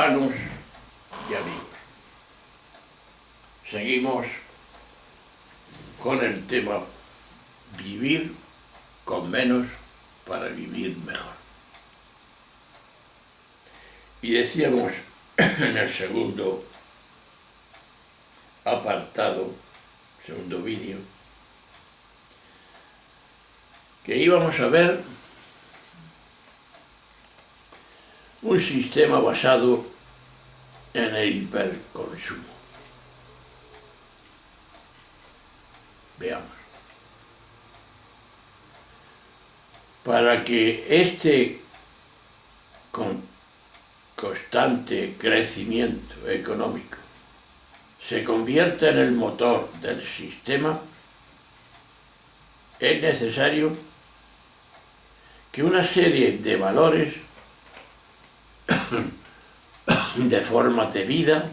hermanos y amigos. Seguimos con el tema vivir con menos para vivir mejor. Y decíamos en el segundo apartado, segundo vídeo, que íbamos a ver un sistema basado en el hiperconsumo. Veamos. Para que este constante crecimiento económico se convierta en el motor del sistema, es necesario que una serie de valores, de formas de vida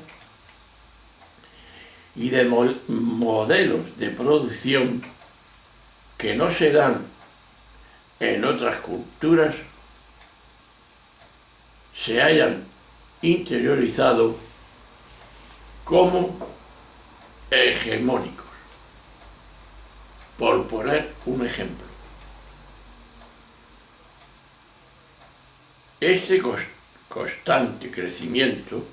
y de modelos de producción que no se dan en otras culturas, se hayan interiorizado como hegemónicos. Por poner un ejemplo, este constante crecimiento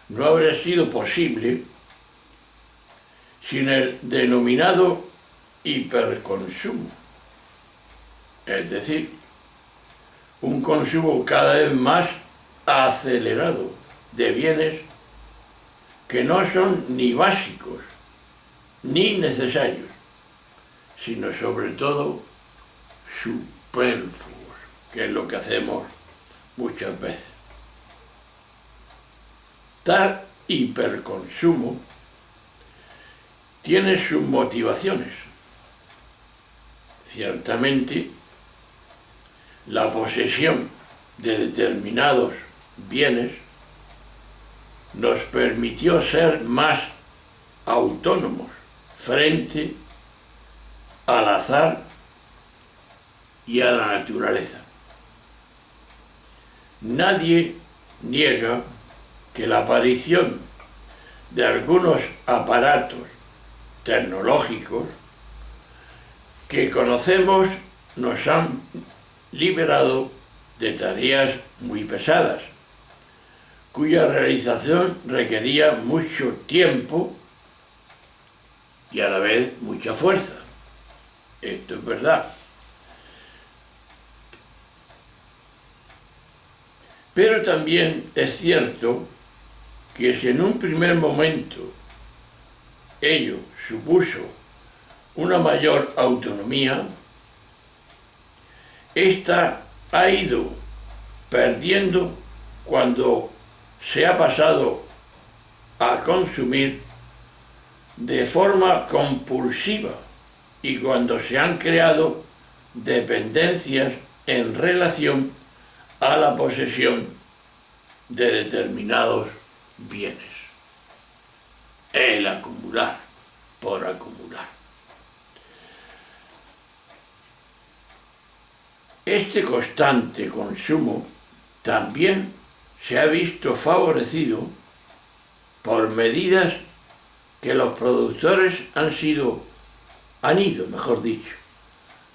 no habría sido posible sin el denominado hiperconsumo, es decir, un consumo cada vez más acelerado de bienes que no son ni básicos ni necesarios, sino sobre todo superfluos, que es lo que hacemos muchas veces. Tal hiperconsumo tiene sus motivaciones. Ciertamente, la posesión de determinados bienes nos permitió ser más autónomos frente al azar y a la naturaleza. Nadie niega que la aparición de algunos aparatos tecnológicos que conocemos nos han liberado de tareas muy pesadas, cuya realización requería mucho tiempo y a la vez mucha fuerza. Esto es verdad. Pero también es cierto que si en un primer momento ello supuso una mayor autonomía, esta ha ido perdiendo cuando se ha pasado a consumir de forma compulsiva y cuando se han creado dependencias en relación a la posesión de determinados bienes. El acumular por acumular. Este constante consumo también se ha visto favorecido por medidas que los productores han ido,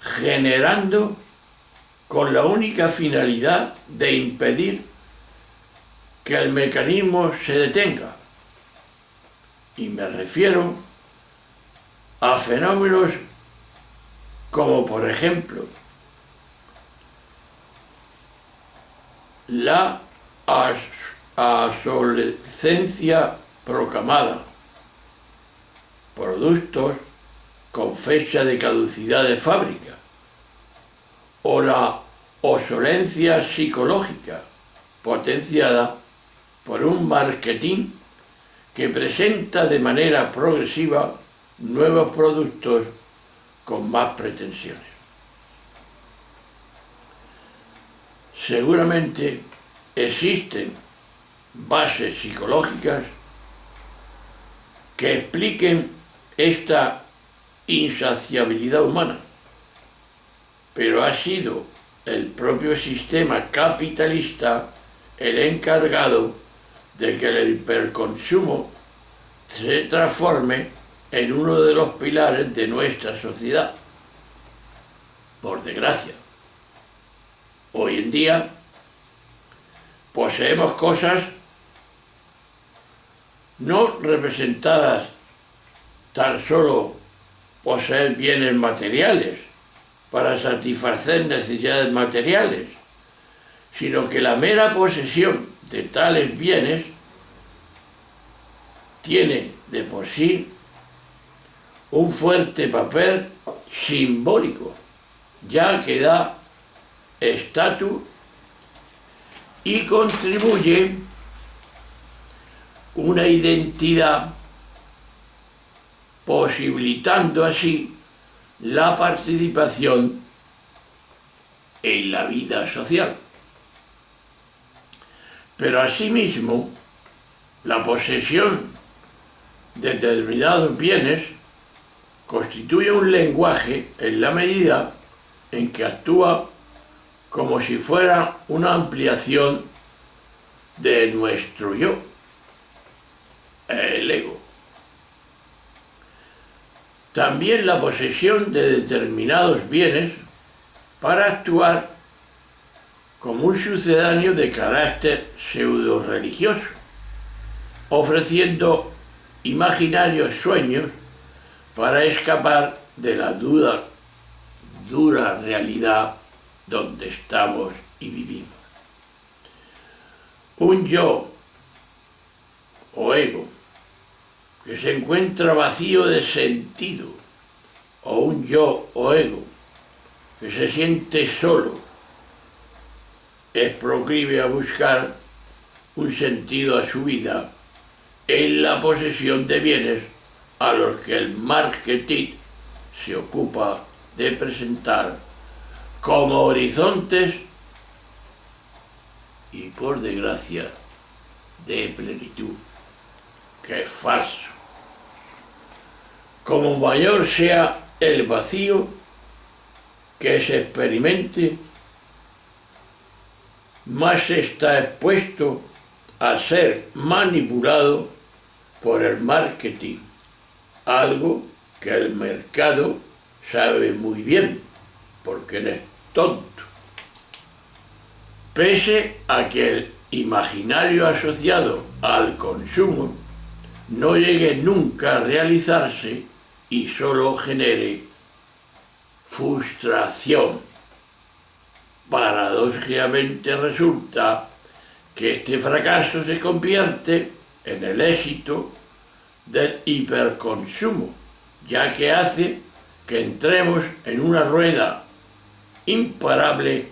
generando con la única finalidad de impedir que el mecanismo se detenga. Y me refiero a fenómenos como, por ejemplo, la obsolescencia proclamada, productos con fecha de caducidad de fábrica, o la obsolencia psicológica potenciada por un marketing que presenta de manera progresiva nuevos productos con más pretensiones. Seguramente existen bases psicológicas que expliquen esta insaciabilidad humana, pero ha sido el propio sistema capitalista el encargado de que el hiperconsumo se transforme en uno de los pilares de nuestra sociedad. Por desgracia, hoy en día poseemos cosas no representadas tan solo poseer bienes materiales para satisfacer necesidades materiales, sino que la mera posesión de tales bienes tiene de por sí un fuerte papel simbólico, ya que da estatus y contribuye una identidad, posibilitando así la participación en la vida social. Pero asimismo, la posesión de determinados bienes constituye un lenguaje en la medida en que actúa como si fuera una ampliación de nuestro yo, el ego. También la posesión de determinados bienes para actuar como un sucedáneo de carácter pseudo-religioso, ofreciendo imaginarios sueños para escapar de la dura realidad donde estamos y vivimos. Un yo o ego que se encuentra vacío de sentido, o un yo o ego que se siente solo, es proclive a buscar un sentido a su vida en la posesión de bienes a los que el marketing se ocupa de presentar como horizontes y, por desgracia, de plenitud, que es falso. Como mayor sea el vacío que se experimente, más está expuesto a ser manipulado por el marketing, algo que el mercado sabe muy bien, porque no es tonto. Pese a que el imaginario asociado al consumo no llegue nunca a realizarse y solo genere frustración. Paradójicamente resulta que este fracaso se convierte en el éxito del hiperconsumo, ya que hace que entremos en una rueda imparable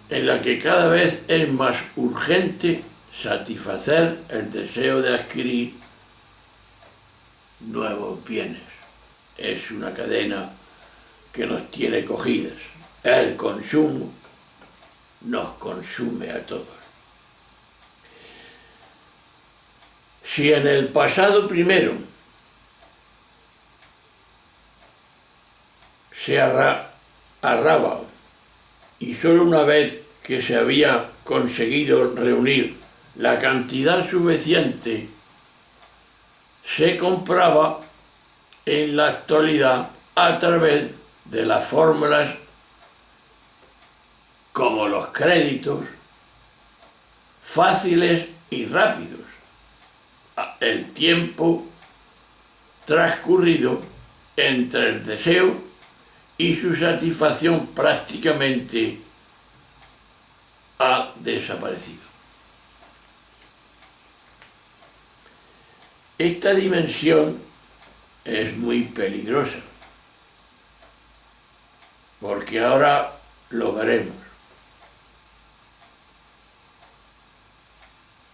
en la que cada vez es más urgente satisfacer el deseo de adquirir nuevos bienes. Es una cadena que nos tiene cogidas. El consumo nos consume a todos. Si en el pasado primero se arraba y solo una vez que se había conseguido reunir la cantidad suficiente se compraba, en la actualidad a través de las fórmulas como los créditos fáciles y rápidos. El tiempo transcurrido entre el deseo y su satisfacción prácticamente ha desaparecido. Esta dimensión es muy peligrosa, porque ahora lo veremos.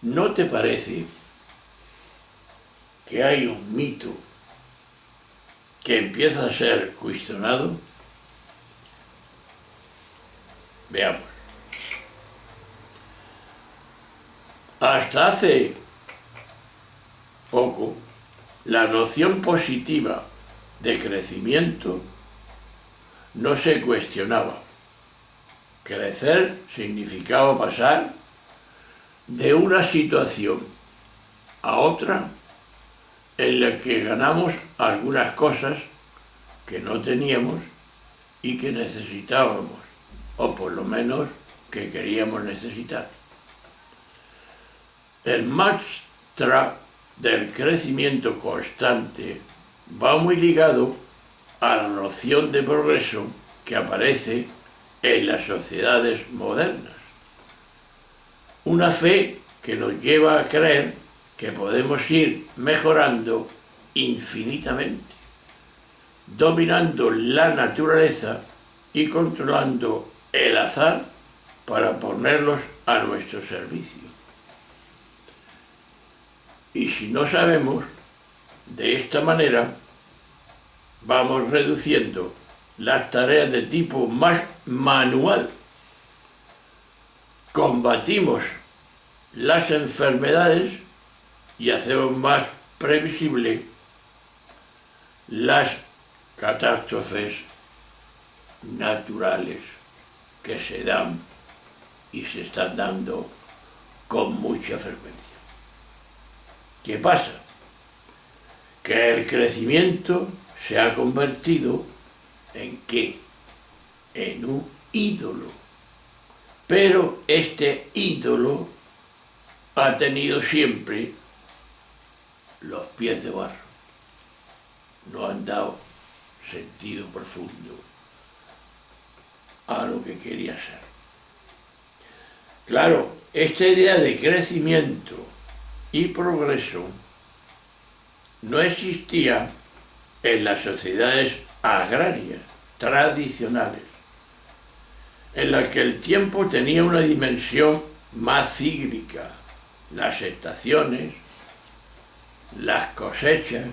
¿No te parece que hay un mito que empieza a ser cuestionado? Veamos. Hasta hace poco, la noción positiva de crecimiento no se cuestionaba. Crecer significaba pasar de una situación a otra en la que ganamos algunas cosas que no teníamos y que necesitábamos, o por lo menos que queríamos necesitar. El mantra del crecimiento constante va muy ligado a la noción de progreso que aparece en las sociedades modernas. Una fe que nos lleva a creer que podemos ir mejorando infinitamente, dominando la naturaleza y controlando el azar para ponerlos a nuestro servicio. Y si no sabemos, de esta manera vamos reduciendo las tareas de tipo más manual, combatimos las enfermedades y hacemos más previsible las catástrofes naturales que se dan y se están dando con mucha frecuencia. ¿Qué pasa? Que el crecimiento se ha convertido ¿en qué? En un ídolo. Pero este ídolo ha tenido siempre los pies de barro. No han dado sentido profundo a lo que quería ser. Claro, esta idea de crecimiento y progreso no existía en las sociedades agrarias tradicionales, en las que el tiempo tenía una dimensión más cíclica, las estaciones, las cosechas,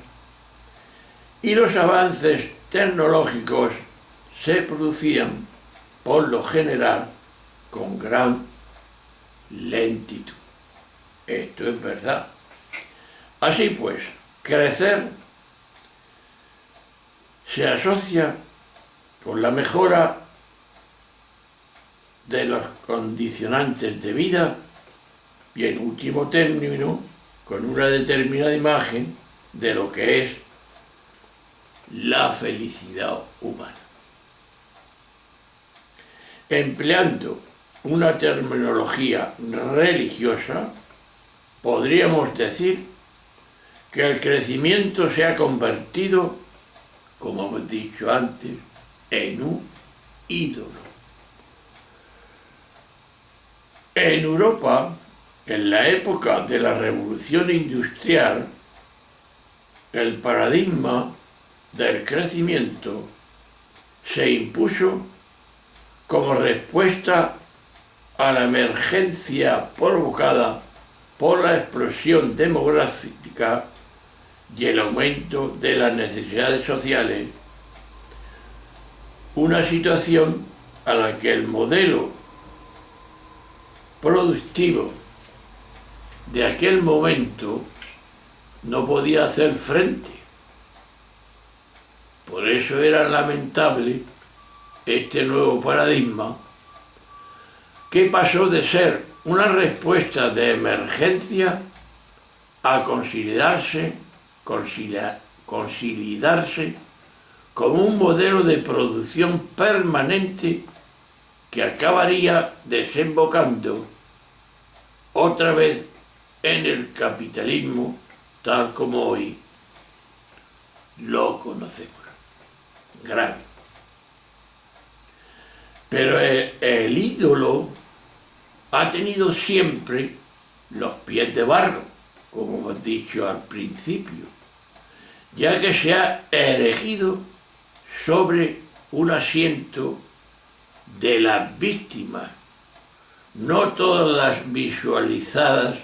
y los avances tecnológicos se producían, por lo general, con gran lentitud. Esto es verdad. Así pues, crecer se asocia con la mejora de los condicionantes de vida y, en último término, con una determinada imagen de lo que es la felicidad humana. Empleando una terminología religiosa, podríamos decir que el crecimiento se ha convertido, como hemos dicho antes, en un ídolo. En Europa, en la época de la Revolución Industrial, el paradigma del crecimiento se impuso como respuesta a la emergencia provocada por la explosión demográfica y el aumento de las necesidades sociales, una situación a la que el modelo productivo de aquel momento no podía hacer frente. Por eso era lamentable este nuevo paradigma, que pasó de ser una respuesta de emergencia a consolidarse como un modelo de producción permanente que acabaría desembocando otra vez en el capitalismo tal como hoy lo conocemos. Grave. Pero el ídolo ha tenido siempre los pies de barro, como hemos dicho al principio, ya que se ha erigido sobre un asiento de las víctimas, no todas las visualizadas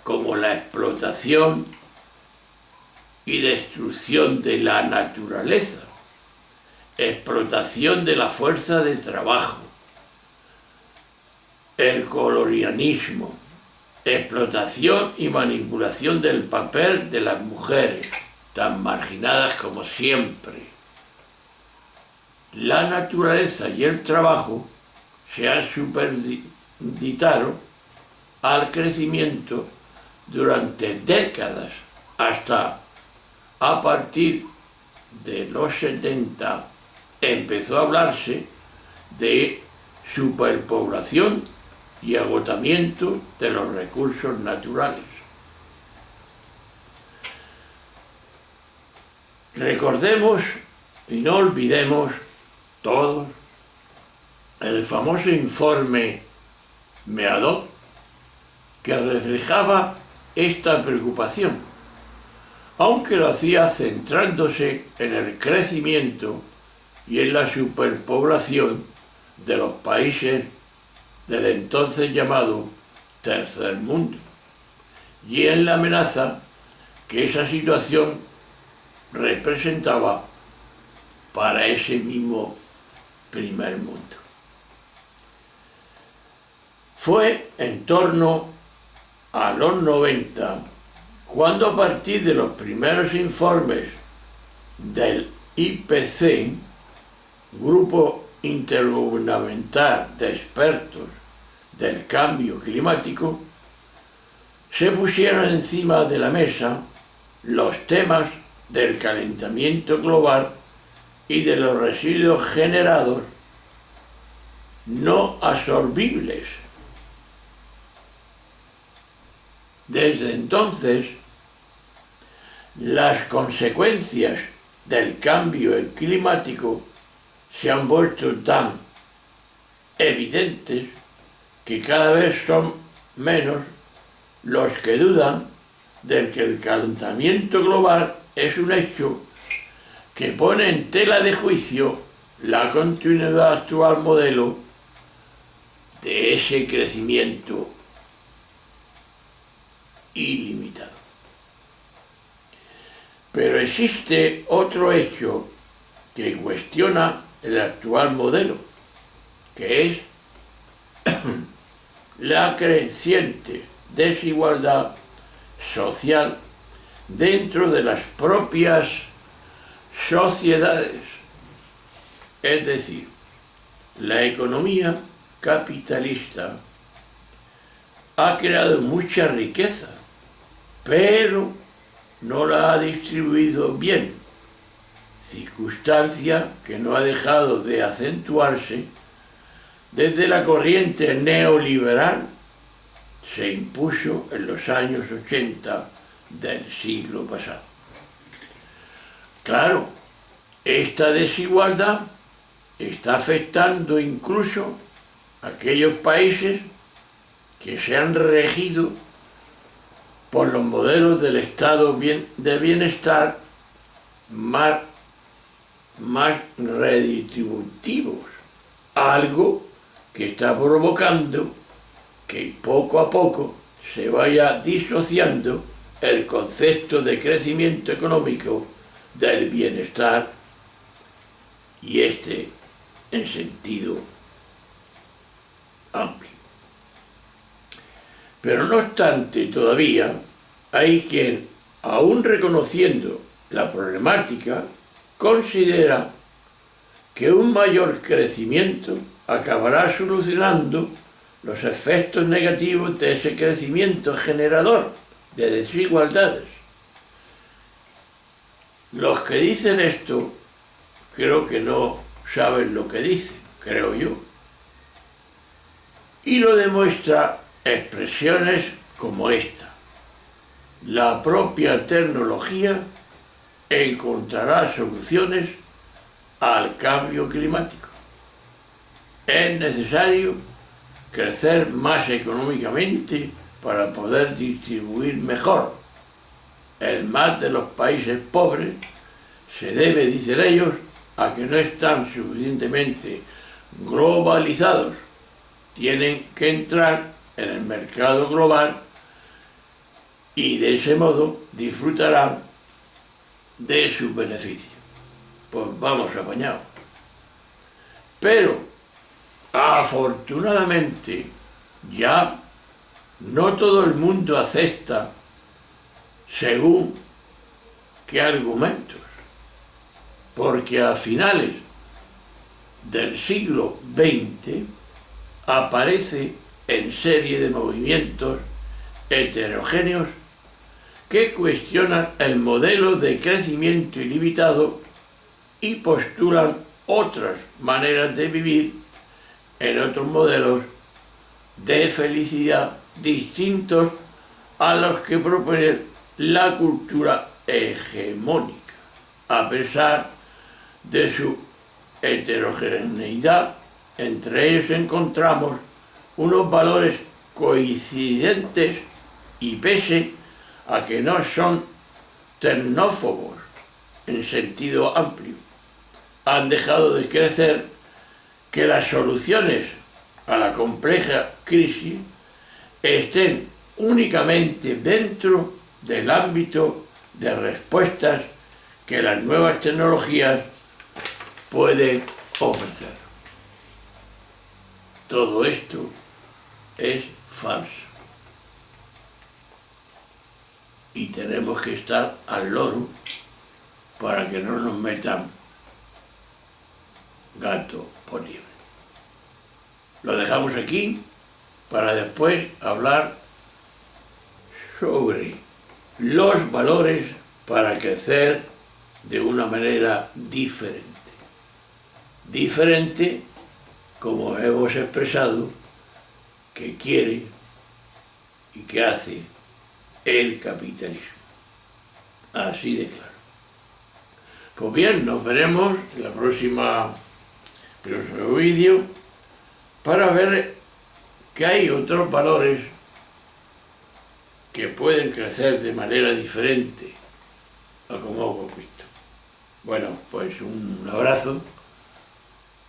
como la explotación y destrucción de la naturaleza, explotación de la fuerza de trabajo, el colonialismo, explotación y manipulación del papel de las mujeres, tan marginadas como siempre. La naturaleza y el trabajo se han supeditado al crecimiento durante décadas, hasta a partir de los 70 empezó a hablarse de superpoblación y agotamiento de los recursos naturales. Recordemos y no olvidemos todos el famoso informe Meadow, que reflejaba esta preocupación, aunque lo hacía centrándose en el crecimiento y en la superpoblación de los países del entonces llamado Tercer Mundo, y en la amenaza que esa situación representaba para ese mismo primer mundo. Fue en torno a los 90 cuando, a partir de los primeros informes del IPCC, Grupo Intergubernamental de Expertos del Cambio Climático, se pusieron encima de la mesa los temas del calentamiento global y de los residuos generados no absorbibles. Desde entonces, las consecuencias del cambio climático se han vuelto tan evidentes que cada vez son menos los que dudan de que el calentamiento global es un hecho que pone en tela de juicio la continuidad actual modelo de ese crecimiento ilimitado. Pero existe otro hecho que cuestiona el actual modelo, que es la creciente desigualdad social dentro de las propias sociedades. Es decir, la economía capitalista ha creado mucha riqueza, pero no la ha distribuido bien, circunstancia que no ha dejado de acentuarse desde la corriente neoliberal se impuso en los años 80 del siglo pasado. Claro, esta desigualdad está afectando incluso a aquellos países que se han regido por los modelos del estado de bienestar más redistributivos, algo que está provocando que poco a poco se vaya disociando el concepto de crecimiento económico del bienestar y en sentido amplio. Pero no obstante, todavía hay quien, aún reconociendo la problemática, considera que un mayor crecimiento acabará solucionando los efectos negativos de ese crecimiento generador de desigualdades. Los que dicen esto creo que no saben lo que dicen, creo yo. Y lo demuestra expresiones como esta: la propia tecnología encontrará soluciones al cambio climático. Es necesario crecer más económicamente para poder distribuir mejor. El mal de los países pobres se debe, dicen ellos, a que no están suficientemente globalizados. Tienen que entrar en el mercado global y de ese modo disfrutarán de sus beneficios. Pues vamos apañados. Pero, afortunadamente, ya no todo el mundo acepta según qué argumentos, porque a finales del siglo XX aparece en serie de movimientos heterogéneos que cuestionan el modelo de crecimiento ilimitado y postulan otras maneras de vivir en otros modelos de felicidad distintos a los que propone la cultura hegemónica, a pesar de su heterogeneidad. Entre ellos encontramos unos valores coincidentes y pese a que no son tecnófobos en sentido amplio, han dejado de crecer que las soluciones a la compleja crisis estén únicamente dentro del ámbito de respuestas que las nuevas tecnologías pueden ofrecer. Todo esto es falso. Y tenemos que estar al loro para que no nos metan gato por liebre. Lo dejamos aquí para después hablar sobre los valores para crecer de una manera diferente. Diferente, como hemos expresado, que quiere y que hace el capitalismo. Así de claro. Pues bien, nos veremos en el próximo vídeo para ver que hay otros valores que pueden crecer de manera diferente a como hemos visto. Bueno, pues un abrazo,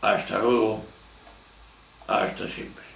hasta luego, hasta siempre.